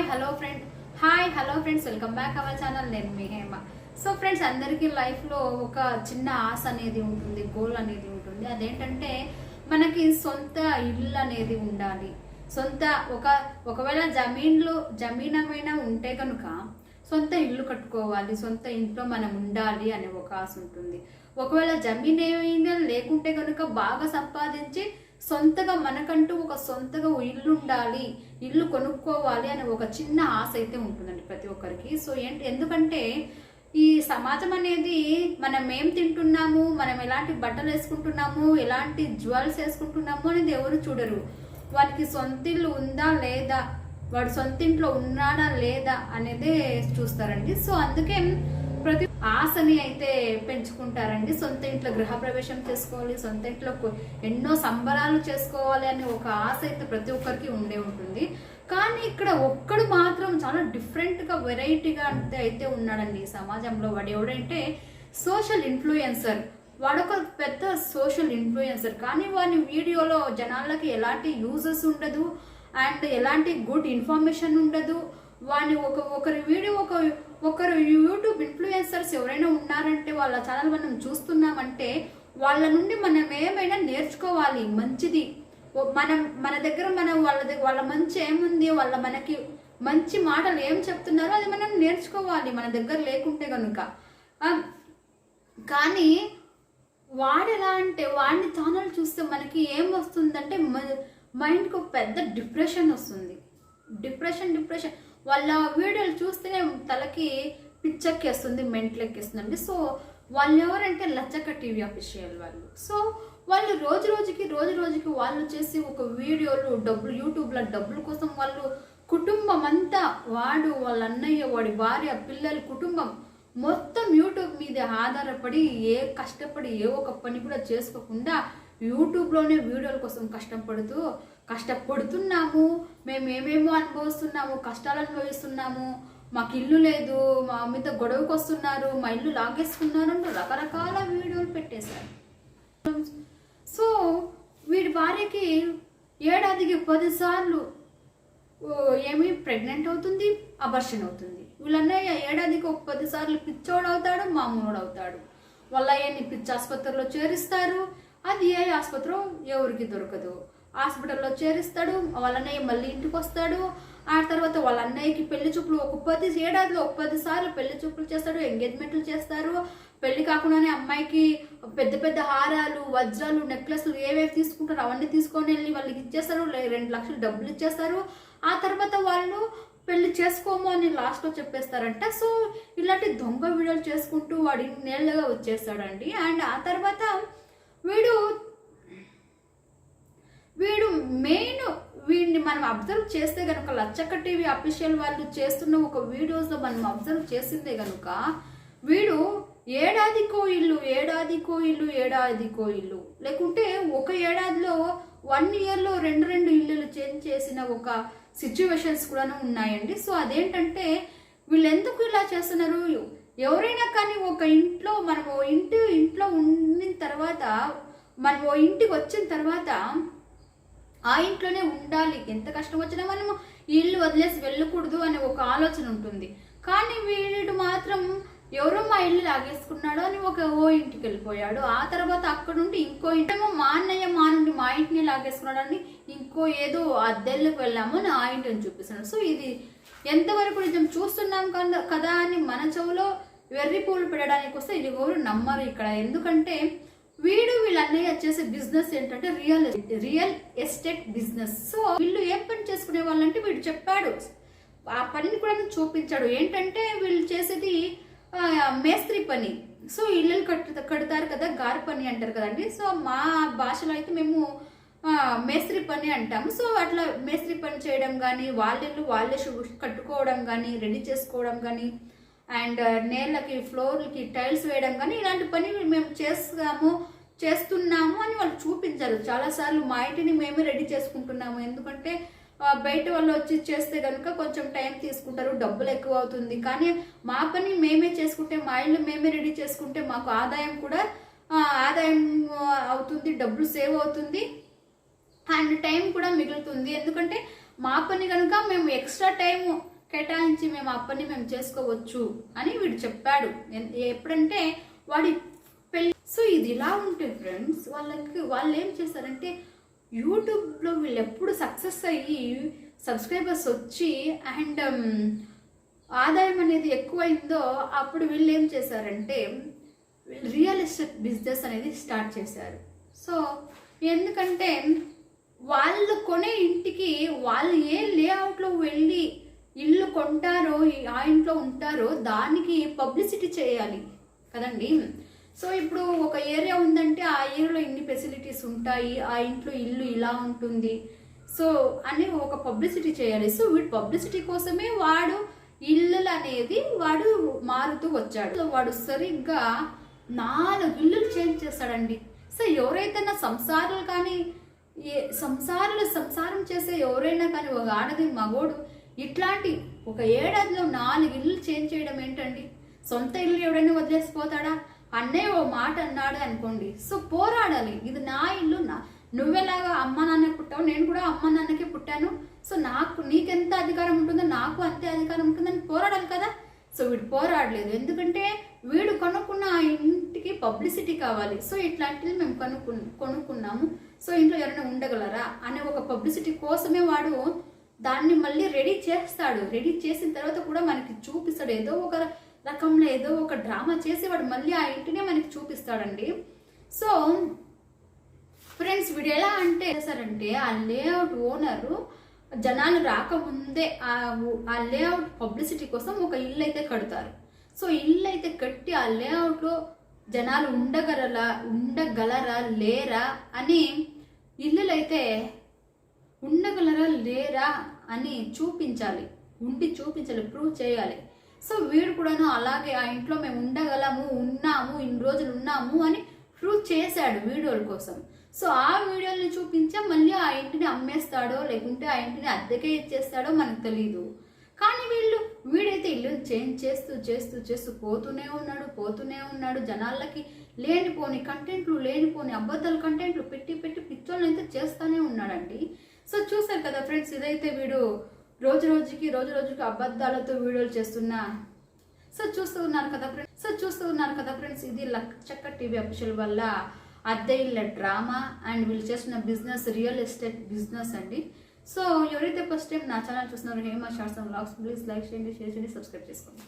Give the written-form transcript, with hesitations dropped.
Hello friends welcome back our channel. నేను మీ Hema. So friends, అందరికీ లైఫ్లో ఒక చిన్న ఆశ అనేది ఉంటుంది, గోల్ అనేది ఉంటుంది. అదేంటంటే మనకి సొంత ఇల్లు అనేది ఉండాలి. ఒకవేళ జమీన్ ఏమైనా ఉంటే కనుక సొంత ఇల్లు కట్టుకోవాలి, సొంత ఇంట్లో మనం ఉండాలి అనే ఒక ఆశ ఉంటుంది. ఒకవేళ జమీన్ ఏమైనా లేకుంటే కనుక బాగా సంపాదించి సొంతగా మనకంటూ ఒక సొంతగా ఇల్లు ఉండాలి, ఇల్లు కొనుక్కోవాలి అనే ఒక చిన్న ఆశ అయితే ఉంటుందండి ప్రతి ఒక్కరికి. సో ఎందుకంటే ఈ సమాజం అనేది మనం ఏం తింటున్నాము, మనం ఎలాంటి బట్టలు వేసుకుంటున్నాము, ఎలాంటి జ్యువెల్స్ వేసుకుంటున్నాము అనేది ఎవరు చూడరు. వాడికి సొంత ఇల్లు ఉందా లేదా, వాడు సొంత ఇంట్లో ఉన్నాడా లేదా అనేది చూస్తారండి. సో అందుకే ప్రతి ఆశని అయితే పెంచుకుంటారండి. సొంత ఇంట్లో గృహప్రవేశం చేసుకోవాలి, సొంత ఇంట్లో ఎన్నో సంబరాలు చేసుకోవాలి అనే ఒక ఆశ అయితే ప్రతి ఒక్కరికి ఉండే ఉంటుంది. కానీ ఇక్కడ ఒక్కడు మాత్రం చాలా డిఫరెంట్గా వెరైటీగా అయితే ఉన్నాడండి ఈ సమాజంలో. వాడు ఎవడంటే సోషల్ ఇన్ఫ్లుయెన్సర్. వాడొక పెద్ద సోషల్ ఇన్ఫ్లుయెన్సర్, కానీ వాని వీడియోలో జనాలకి ఎలాంటి యూజెస్ ఉండదు అండ్ ఎలాంటి గుడ్ ఇన్ఫర్మేషన్ ఉండదు. వాని ఒకరు యూట్యూబ్ ఇన్ఫ్లుయెన్సర్స్ ఎవరైనా ఉన్నారంటే వాళ్ళ ఛానల్ మనం చూస్తున్నామంటే వాళ్ళ నుండి మనం ఏమైనా నేర్చుకోవాలి, మంచిది. మన దగ్గర వాళ్ళ మంచి ఏముంది, మనకి మంచి మాటలు ఏం చెప్తున్నారో అది మనం నేర్చుకోవాలి మన దగ్గర లేకుంటే కనుక. కానీ వాడు ఎలా అంటే వాడిని ఛానల్ చూస్తే మనకి ఏం వస్తుందంటే మైండ్కి ఒక పెద్ద డిప్రెషన్ వస్తుంది. డిప్రెషన్ వాళ్ళ వీడియోలు చూస్తేనే తలకి పిచ్చెక్కేస్తుంది, మెంట్లెక్కేస్తుందండి. సో వాళ్ళు ఎవరంటే లచ్చక్క టీవీ అఫీషియల్ వాళ్ళు. సో వాళ్ళు రోజు రోజుకి వాళ్ళు చేసి ఒక వీడియోలు యూట్యూబ్లో డబ్బుల కోసం వాళ్ళు కుటుంబం అంతా, వాళ్ళ అన్నయ్య, వాడి భార్య, పిల్లలు, కుటుంబం మొత్తం యూట్యూబ్ మీద ఆధారపడి కష్టపడి ఒక పని కూడా చేసుకోకుండా యూట్యూబ్లోనే వీడియోల కోసం కష్టపడుతున్నాము. మేము ఏమేమో అనుభవిస్తున్నాము, కష్టాలు అనుభవిస్తున్నాము, మాకు ఇల్లు లేదు, మా మీద గొడవకు వస్తున్నారు, మా ఇల్లు లాగేసుకున్నారు అంటూ రకరకాల వీడియోలు పెట్టేశారు. సో వీడి భార్యకి ఏడాదికి 10 సార్లు ఏమి ప్రెగ్నెంట్ అవుతుంది, అబార్షన్ అవుతుంది. వీళ్ళన్నయ్య ఏడాదికి 10 సార్లు పిచ్చోడు అవుతాడు, మామూలుడు అవుతాడు. వాళ్ళ అయ్యని పిచ్చి ఆసుపత్రిలో చేరిస్తారు. అది ఏ ఆసుపత్రిలో ఎవరికి దొరకదు. హాస్పిటల్లో చేరిస్తాడు. వాళ్ళ అన్నయ్య మళ్ళీ ఇంటికి వస్తాడు. ఆ తర్వాత వాళ్ళ అన్నయ్యకి పెళ్లి చూపులు ఏడాదిలో 10 సార్లు పెళ్లి చూపులు చేస్తాడు, ఎంగేజ్మెంట్లు చేస్తారు. పెళ్లి కాకుండానే అమ్మాయికి పెద్ద హారాలు, వజ్రాలు, నెక్లెస్లు ఏవేవి తీసుకుంటారో అవన్నీ తీసుకొని వెళ్ళి వాళ్ళకి ఇచ్చేస్తారు. 2 లక్షలు డబ్బులు ఇచ్చేస్తారు. ఆ తర్వాత వాళ్ళు పెళ్లి చేసుకోము అని లాస్ట్లో చెప్పేస్తారంట. సో ఇలాంటి దొంగ వీడియోలు చేసుకుంటూ వాడి నేళ్ళగా వచ్చేస్తాడండి. అండ్ ఆ తర్వాత వీడిని మనం అబ్జర్వ్ చేస్తే కనుక లచ్చక్క టీవీ అఫీషియల్ వాళ్ళు చేస్తున్న ఒక వీడియోస్లో మనం అబ్జర్వ్ చేసిందే కనుక వీడు ఏడాదికో ఇల్లు లేకుంటే ఒక ఏడాదిలో 1 ఇయర్లో 2 ఇల్లులు చేంజ్ చేసిన ఒక సిచ్యువేషన్స్ కూడా ఉన్నాయండి. సో అదేంటంటే వీళ్ళు ఎందుకు ఇలా చేస్తున్నారు? ఎవరైనా కానీ ఒక ఇంట్లో మనం ఇంట్లో ఉండిన తర్వాత, మనం ఇంటికి వచ్చిన తర్వాత ఆ ఇంట్లోనే ఉండాలి. ఎంత కష్టం వచ్చినా మనము ఇల్లు వదిలేసి వెళ్ళకూడదు అనే ఒక ఆలోచన ఉంటుంది. కానీ వీడు మాత్రం ఎవరో మా ఇల్లు లాగేసుకున్నాడు అని ఇంటికి వెళ్ళిపోయాడు. ఆ తర్వాత అక్కడ నుండి ఇంకో ఇంటేమో మా అన్నయ్య మా ఇంటిని లాగేసుకున్నాడు అని ఇంకో ఏదో అద్దెళ్ళకి వెళ్ళాము అని ఆ ఇంటిని చూపిస్తున్నాడు. సో ఇది ఎంతవరకు నిజం చూస్తున్నాం కదా అని మన చెవులో వెర్రి పూలు పెట్టడానికి వస్తే ఇది ఎవరు నమ్మరు ఇక్కడ. ఎందుకంటే వీళ్ళ అన్నయ్య చేసే బిజినెస్ ఏంటంటే రియల్ ఎస్టేట్ బిజినెస్. సో వీళ్ళు ఏం పని చేసుకునే వాళ్ళంటే వీడు చెప్పాడు, ఆ పనిని కూడా చూపించాడు. ఏంటంటే వీళ్ళు చేసేది మేస్త్రి పని. సో ఇల్లు కడతారు కదా, గారి పని అంటారు కదండి. సో మా భాషలో అయితే మేము మేస్త్రి పని అంటాము. సో అట్లా మేస్త్రి పని చేయడం కానీ, వాళ్ళే కట్టుకోవడం కానీ, రెడీ చేసుకోవడం కానీ, అండ్ నేళ్ళకి ఫ్లోర్లకి టైల్స్ వేయడం కానీ ఇలాంటి పని మేము చేస్తున్నాము అని వాళ్ళు చూపించారు. చాలాసార్లు మా ఇంటిని మేమే రెడీ చేసుకుంటున్నాము, ఎందుకంటే బయట వాళ్ళు వచ్చి చేస్తే కనుక కొంచెం టైం తీసుకుంటారు, డబ్బులు ఎక్కువ అవుతుంది. కానీ మా పని మేమే చేసుకుంటే, మా ఇల్లు మేమే రెడీ చేసుకుంటే మాకు ఆదాయం అవుతుంది, డబ్బులు సేవ్ అవుతుంది అండ్ టైం కూడా మిగులుతుంది. ఎందుకంటే మా పని కనుక మేము ఎక్స్ట్రా టైం కేటాయించి మేము ఆ పని మేము చేసుకోవచ్చు అని వీడు చెప్పాడు. ఎప్పుడంటే వాడి పెళ్ళి. సో ఇది ఇలా ఉంటే ఫ్రెండ్స్, వాళ్ళు ఏం చేశారంటే యూట్యూబ్లో వీళ్ళు ఎప్పుడు సక్సెస్ అయ్యి సబ్స్క్రైబర్స్ వచ్చి అండ్ ఆదాయం అనేది ఎక్కువైందో అప్పుడు వీళ్ళు ఏం చేశారంటే రియల్ ఎస్టేట్ బిజినెస్ అనేది స్టార్ట్ చేశారు. సో ఎందుకంటే వాళ్ళు కొనే ఇంటికి వాళ్ళు ఏ లేఅవుట్లో వెళ్ళి ఇల్లు కొంటారో ఆ ఇంట్లో ఉంటారో దానికి పబ్లిసిటీ చేయాలి కదండి. సో ఇప్పుడు ఒక ఏరియా ఉందంటే ఆ ఏరియాలో ఇన్ని ఫెసిలిటీస్ ఉంటాయి, ఆ ఇంట్లో ఇల్లు ఇలా ఉంటుంది సో అని ఒక పబ్లిసిటీ చేయాలి. సో వీడు పబ్లిసిటీ కోసమే వాడు ఇల్లు అనేది వాడు మారుతూ వచ్చాడు. సో వాడు సరిగ్గా 4 ఇల్లులు చేంజ్ చేస్తాడండి. సో ఎవరైతే నా సంసారాలు కానీ సంసారం చేసే ఎవరైనా కానీ ఒక ఆడది మగోడు ఇట్లాంటి ఒక ఏడాదిలో 4 ఇల్లు చేంజ్ చేయడం ఏంటండి? సొంత ఇల్లు ఎవడైనా వదిలేసిపోతాడా? అన్నయ్య ఓ మాట అన్నాడు అనుకోండి, సో పోరాడాలి. ఇది నా ఇల్లు, నువ్వెలాగా అమ్మ నాన్న పుట్టావు, నేను కూడా అమ్మ నాన్నకే పుట్టాను, సో నీకెంత అధికారం ఉంటుందో నాకు అంతే అధికారం ఉంటుందని పోరాడాలి కదా. సో వీడు పోరాడలేదు, ఎందుకంటే వీడు కొనుక్కున్న ఆ ఇంటికి పబ్లిసిటీ కావాలి. సో ఇట్లాంటివి మేము కొనుక్కున్నాము, సో ఇంట్లో ఎవరైనా ఉండగలరా అనే ఒక పబ్లిసిటీ కోసమే వాడు దాన్ని మళ్ళీ రెడీ చేస్తాడు. రెడీ చేసిన తర్వాత కూడా మనకి చూపిస్తాడు, ఏదో ఒక రకంలో ఏదో ఒక డ్రామా చేసి వాడు మళ్ళీ ఆ ఇంటినే మనకి చూపిస్తాడండి. సో ఫ్రెండ్స్ వీడు ఎలా అంటే చేశారంటే ఆ లేఅవుట్ ఓనరు జనాలు రాకముందే ఆ లేఅవుట్ పబ్లిసిటీ కోసం ఒక ఇల్లు అయితే కడతారు. సో ఇల్లు అయితే కట్టి ఆ లేఅవుట్లో జనాలు ఉండగలరా లేరా అని ఇల్లులు అయితే ఉండగలరా లేరా అని చూపించాలి, ప్రూవ్ చేయాలి. సో వీడు కూడాను అలాగే ఆ ఇంట్లో మేము ఉన్నాము ఇన్ని రోజులు ఉన్నాము అని ప్రూవ్ చేశాడు వీడియోల కోసం. సో ఆ వీడియోని చూపించా మళ్ళీ ఆ ఇంటిని అమ్మేస్తాడో లేకుంటే ఆ ఇంటిని అద్దెకే ఇచ్చేస్తాడో మనకు తెలియదు. కానీ వీడైతే ఇల్లుని చేంజ్ చేస్తూ పోతూనే ఉన్నాడు. జనాలకి లేనిపోని కంటెంట్లు, లేనిపోని అబద్ధాల కంటెంట్లు పెట్టి పిచ్చోళ్ళని అయితే చేస్తూనే ఉన్నాడండి. సో చూసారు కదా ఫ్రెండ్స్, ఇదైతే వీడు రోజు రోజుకి అబద్ధాలతో వీడియోలు చేస్తున్నా. సో చూస్తూ ఉన్నారు కదా ఫ్రెండ్స్, ఇది లచ్చక్క టీవీ అఫీషియల్ వల్ల అద్దె ఇళ్ళ డ్రామా అండ్ వీళ్ళు చేస్తున్న బిజినెస్ రియల్ ఎస్టేట్ బిజినెస్ అండి. సో ఎవరైతే ఫస్ట్ టైం నా ఛానల్ చూస్తున్నారో Hema shorts and vlogs, please like చేయండి, షేర్ చేయండి, సబ్స్క్రైబ్ చేసుకోండి.